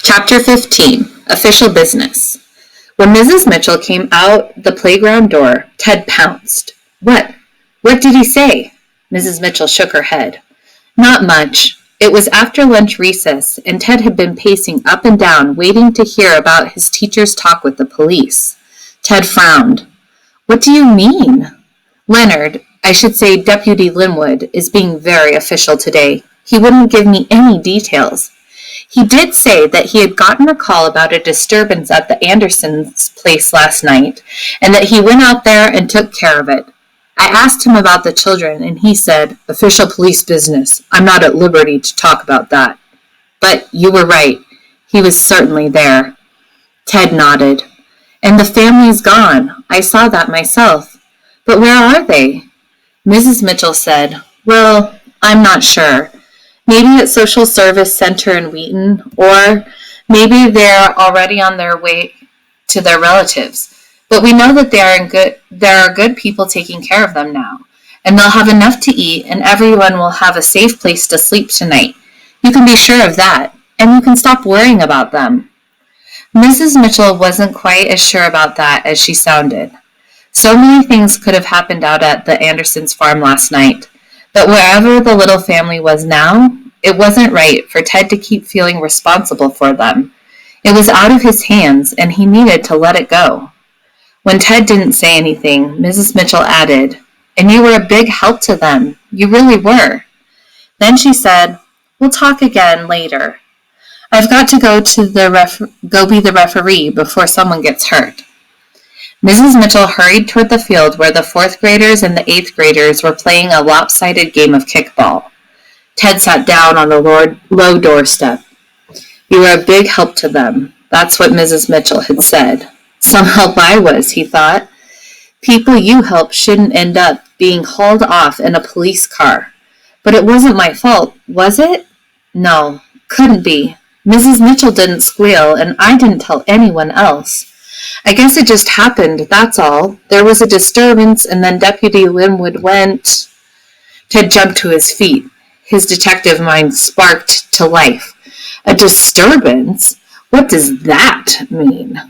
Chapter 15, Official Business. When Mrs. Mitchell came out the playground door, Ted pounced. What? What did he say? Mrs. Mitchell shook her head. Not much. It was after lunch recess, and Ted had been pacing up and down, waiting to hear about his teacher's talk with the police. Ted frowned. What do you mean? Leonard, I should say Deputy Linwood, is being very official today. He wouldn't give me any details. He did say that he had gotten a call about a disturbance at the Andersons' place last night, and that he went out there and took care of it. I asked him about the children, and he said, official police business. I'm not at liberty to talk about that. But you were right. He was certainly there. Ted nodded. And the family's gone. I saw that myself. But where are they? Mrs. Mitchell said, well, I'm not sure. Maybe at Social Service Center in Wheaton, or maybe they're already on their way to their relatives. But we know that there are good people taking care of them now, and they'll have enough to eat, and everyone will have a safe place to sleep tonight. You can be sure of that, and you can stop worrying about them. Mrs. Mitchell wasn't quite as sure about that as she sounded. So many things could have happened out at the Andersons' farm last night. But wherever the little family was now, it wasn't right for Ted to keep feeling responsible for them. It was out of his hands, and he needed to let it go. When Ted didn't say anything, Mrs. Mitchell added, and you were a big help to them. You really were. Then she said, we'll talk again later. I've got to go be the referee before someone gets hurt. Mrs. Mitchell hurried toward the field where the 4th graders and the 8th graders were playing a lopsided game of kickball. Ted sat down on the low doorstep. You were a big help to them. That's what Mrs. Mitchell had said. Some help I was, he thought. People you help shouldn't end up being hauled off in a police car. But it wasn't my fault, was it? No, couldn't be. Mrs. Mitchell didn't squeal, and I didn't tell anyone else. I guess it just happened, that's all. There was a disturbance, and then Deputy Linwood went. Ted jumped to his feet. His detective mind sparked to life. A disturbance? What does that mean?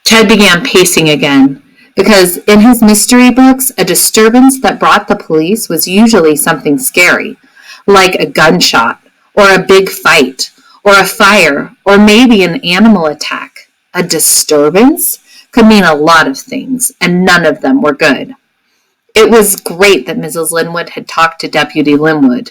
Ted began pacing again, because in his mystery books, a disturbance that brought the police was usually something scary, like a gunshot, or a big fight, or a fire, or maybe an animal attack. A disturbance could mean a lot of things, and none of them were good. It was great that Mrs. Linwood had talked to Deputy Linwood,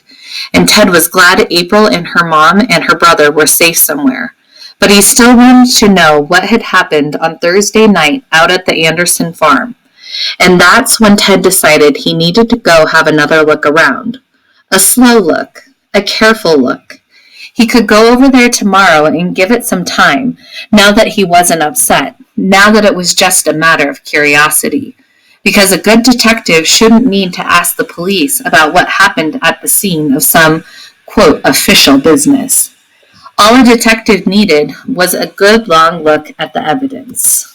and Ted was glad April and her mom and her brother were safe somewhere. But he still wanted to know what had happened on Thursday night out at the Anderson farm. And that's when Ted decided he needed to go have another look around. A slow look, a careful look. He could go over there tomorrow and give it some time, now that he wasn't upset, now that it was just a matter of curiosity. Because a good detective shouldn't need to ask the police about what happened at the scene of some, quote, official business. All a detective needed was a good long look at the evidence.